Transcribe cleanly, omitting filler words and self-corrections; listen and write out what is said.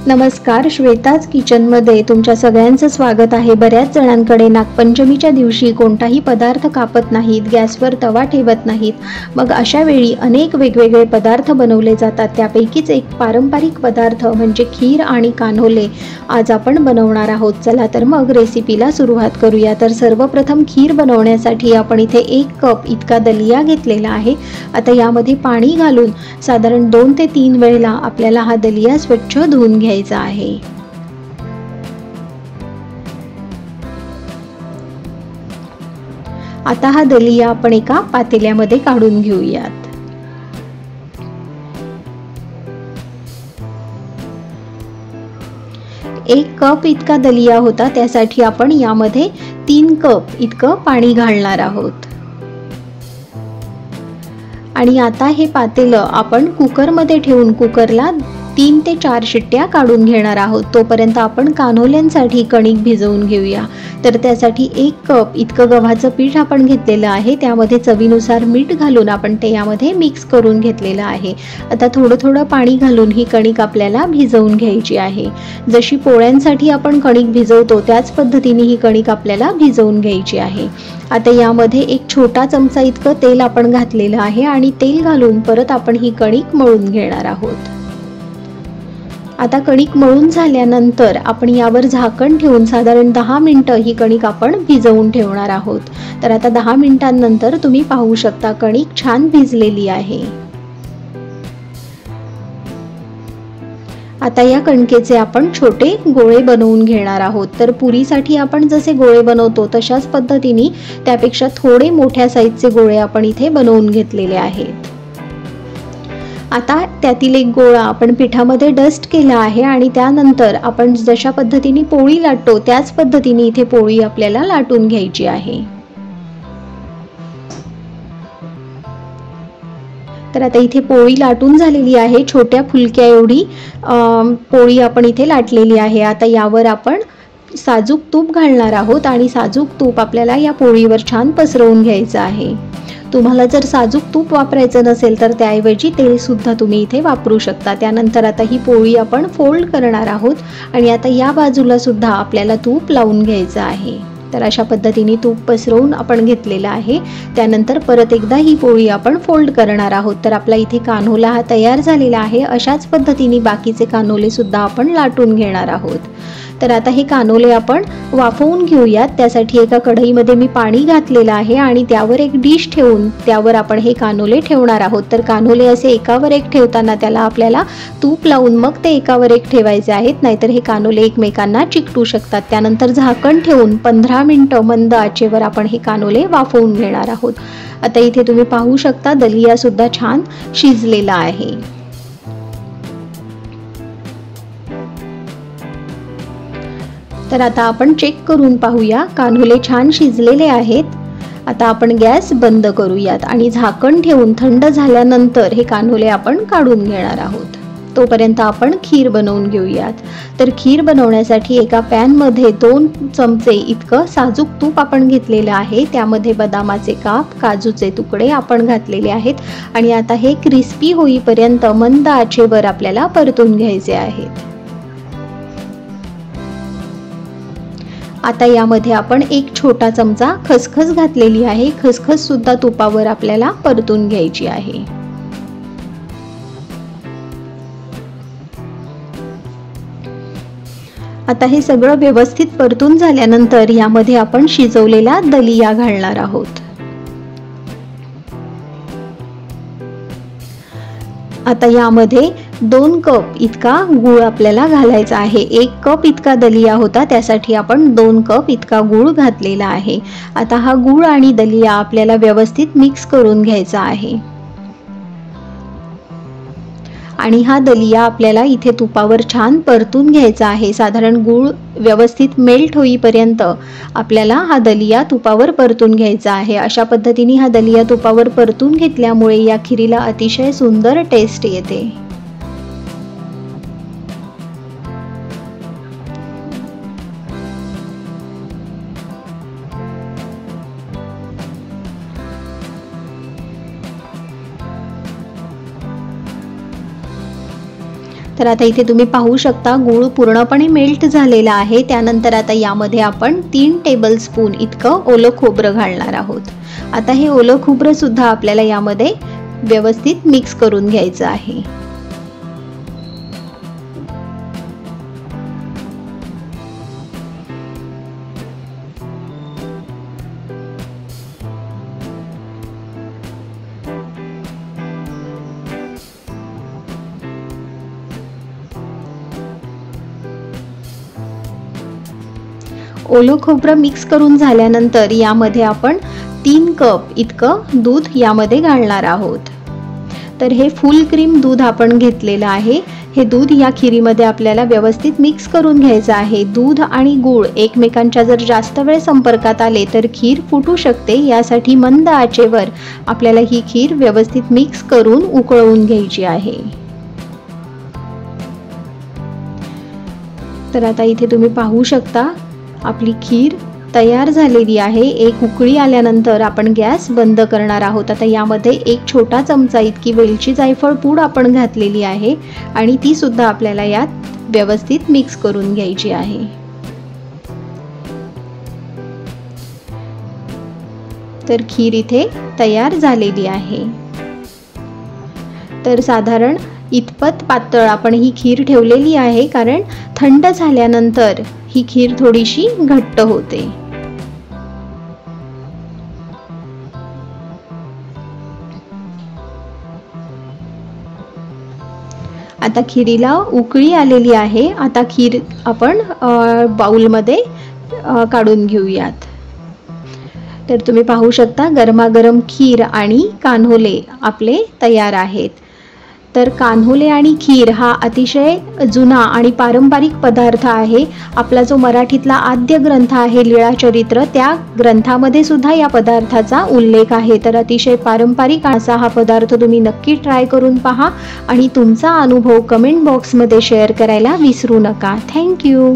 नमस्कार, श्वेताज किचनमध्ये तुमच्या सगळ्यांचं स्वागत आहे। बऱ्याच जणांकडे नागपंचमीच्या दिवशी कोणताही पदार्थ कापत नाहीत, गॅसवर तवा ठेवत नाहीत। मग अशा वेळी अनेक वेगवेगळे पदार्थ बनवले जातात। त्यापैकीच एक पारंपरिक पदार्थ म्हणजे खीर आणि कान्होले आज आपण बनवणार आहोत। चला तर मग रेसिपीला सुरुवात करूया। तर सर्वप्रथम खीर बनवण्यासाठी आपण इथे 1 कप इतका दलिया घेतलेला आहे। आता यामध्ये पाणी घालून साधारण 2 ते 3 वेळेला आपल्याला हा दलिया स्वच्छ धुवून घ्यायचा आहे। आता हा दलिया आपण एका पातेल्यामध्ये काढून घेऊयात। एक कप इतका दलिया होता, त्यासाठी आपण यामध्ये 3 कप इतकं पाणी घालणार आहोत। आणि आता हे पातेलं आपण कुकरमध्ये ठेवून कुकरला 3 ते 4 शिट्ट्या काढून घेणार आहोत। तोपर्यंत आपण कान्होल्यांसाठी कणिक भिजवून घेऊया। तर त्यासाठी 1 कप इतकं गव्हाचं पीठ आपण घेतलेलं आहे। त्यामध्ये चवीनुसार मीठ घालून आपण ते यामध्ये मिक्स करून घेतलेलं आहे। आता थोडं थोडं पाणी घालून ही कणिक आपल्याला भिजवून घ्यायची आहे। जशी पोळ्यांसाठी आपण कणिक भिजवतो त्याच पद्धतीने ही कणिक आपल्याला भिजवून घ्यायची आहे। आता यामध्ये 1 छोटा चमचा इतकं तेल आपण घातलेलं आहे आणि तेल घालून परत आपण ही कणिक मळून घेणार आहोत। आता कणिक मळून झाल्यानंतर आपण यावर झाकण ठेवून साधारण 10 मिनिटं ही कणिक आपण भिजवून ठेवणार आहोत। तर आता 10 मिनिटांनंतर तुम्ही पाहू शकता कणिक छान भिजलेली आहे। आता या कणकेचे आपण छोटे गोळे बनवून घेणार आहोत। तर पुरीसाठी आपण जसे गोळे बनवतो तशाच पद्धतीने त्यापेक्षा थोडे मोठ्या साईजचे गोळे आपण इथे बनवून घेतलेले आहेत। आता त्यातील एक गोळा आपण पिठामध्ये डस्ट केला आहे आणि त्यानंतर आपण जशा पद्धतीने पोळी लाटतो त्याच पद्धतीने इथे पोळी आपल्याला लाटून घ्यायची आहे। तर आता इथे पोळी लाटून झालेली आहे। छोट्या फुलक्या एवढी पोळी आपण इथे लाटलेली आहे। आता यावर आपण साजूक तूप घालणार आहोत आणि साजूक तूप आपल्याला या पोळीवर छान पसरवून घ्यायचं आहे। तुम्हाला जर साजूक तूप वापरायचं नसेल तर त्याऐवजी तेल सुद्धा तुम्ही इथे वापरू शकता। त्यानंतर आता ही पोळी आपण फोल्ड करणार आहोत आणि आता या बाजूला सुद्धा आपल्याला तूप लावून घ्यायचं आहे। तर अशा पद्धतीने तूप पसरवून आपण घेतलेलं आहे। त्यानंतर परत एकदा ही पोळी आपण फोल्ड करणार आहोत। तर आपला इथे कान्होला हा तयार झालेला आहे। अशाच पद्धतीने बाकीचे कान्होले सुद्धा आपण लाटून घेणार आहोत। तर आता हे कान्होले आपण वाफवून घेऊयात। त्यासाठी एका कढईमध्ये मी पाणी घातलेलं आहे आणि त्यावर एक डिश ठेवून त्यावर आपण हे कान्होले ठेवणार आहोत। तर कान्होले असे एकावर एक ठेवताना त्याला आपल्याला तूप लावून मग ते एकावर एक ठेवायचे आहेत, नाहीतर हे कान्होले एकमेकांना चिकटू शकतात। त्यानंतर झाकण ठेवून 15 मिनिटं मंद आचेवर आपण हे कान्होले वाफवून घेणार आहोत। आता इथे तुम्ही पाहू शकता दलिया सुद्धा छान शिजलेला आहे। तर आता आपण चेक करून पाहूया, कान्होले छान शिजलेले आहेत। आता आपण गॅस बंद करूयात आणि झाकण ठेवून थंड झाल्यानंतर हे कान्होले आपण काढून घेणार आहोत। तोपर्यंत आपण खीर बनवून घेऊयात। तर खीर बनवण्यासाठी एका पॅन मध्ये 2 चमचे इतकं साजूक तूप आपण घेतलेलं आहे। त्यामध्ये बदामाचे काप, काजूचे तुकडे आपण घातलेले आहेत आणि आता हे क्रिस्पी होईपर्यंत मंद आचेवर आपल्याला परतून घ्यायचे आहेत। आता यामध्ये आपण 1 छोटा चमचा खसखस घातलेली आहे। खसखस सुद्धा तुपावर आपल्याला परतून घ्यायची आहे। आता हे सगळं व्यवस्थित परतून झाल्यानंतर यामध्ये आपण शिजवलेला दलिया घालणार आहोत। आता यामध्ये 2 कप इतका गूळ आपल्याला घालायचा आहे। 1 कप इतका दलिया होता, त्यासाठी आपण 2 कप इतका गूळ घातलेला आहे। आता हा गूळ आणि दलिया आपल्याला व्यवस्थित मिक्स करून घ्यायचा आहे आणि हा दलिया आपल्याला इथे तुपावर छान परतून घ्यायचा आहे। साधारण गूळ व्यवस्थित मेल्ट होईपर्यंत आपल्याला हा दलिया तुपावर परतून घ्यायचा आहे। अशा पद्धतीने हा दलिया तुपावर परतून घेतल्यामुळे या खीरीला अतिशय सुंदर टेस्ट येते। तर आता इथे तुम्ही पाहू शकता गूळ पूर्णपणे मेल्ट झालेला आहे। त्यानंतर आता यामध्ये आपण 3 टेबलस्पून इतकं ओलं खोबरं घालणार आहोत। आता हे ओलं खोबरं सुद्धा आपल्याला यामध्ये व्यवस्थित मिक्स करून घ्यायचं आहे। ओलं खोबरं मिक्स करून झाल्यानंतर यामध्ये आपण 3 कप इतकं दूध यामध्ये घालणार आहोत। तर हे फुल क्रीम दूध आपण घेतलेलं आहे। हे दूध या खिरीमध्ये आपल्याला व्यवस्थित मिक्स करून घ्यायचं आहे। दूध आणि गूळ एकमेकांच्या जर जास्त वेळ संपर्कात आले तर खीर फुटू शकते। यासाठी मंद आचेवर आपल्याला ही खीर व्यवस्थित मिक्स करून उकळवून घ्यायची आहे। तर आता इथे तुम्ही पाहू शकता आपली खीर तयार झालेली आहे। एक उकळी आल्यानंतर आपण गॅस बंद करणार आहोत। आता यामध्ये 1 छोटा चमचा इतकी वेलची जायफळ पूड आपण घातलेली आहे आणि ती सुद्धा आपल्याला यात व्यवस्थित मिक्स करून घ्यायची आहे। तर खीर इथे तयार झालेली आहे। तर साधारण इतपत पातळ आपण ही खीर ठेवलेली आहे, कारण थंड झाल्यानंतर ही खीर थोडीशी घट्ट होते। आता खिरीला उकळी आलेली आहे। आता खीर आपण बाउलमध्ये काढून घेऊयात। तर तुम्ही पाहू शकता गरमागरम खीर आणि कान्होले आपले तयार आहेत। तर कान्होले आणि खीर हा अतिशय जुना आणि पारंपरिक पदार्थ आहे। आपला जो मराठीतला आद्य ग्रंथ आहे लीळाचरित्र, त्या ग्रंथामध्ये सुद्धा या पदार्थाचा उल्लेख आहे। तर अतिशय पारंपरिक असा हा पदार्थ तुम्ही नक्की ट्राय करून पहा आणि तुमचा अनुभव कमेंट बॉक्समध्ये शेअर करायला विसरू नका। थँक्यू।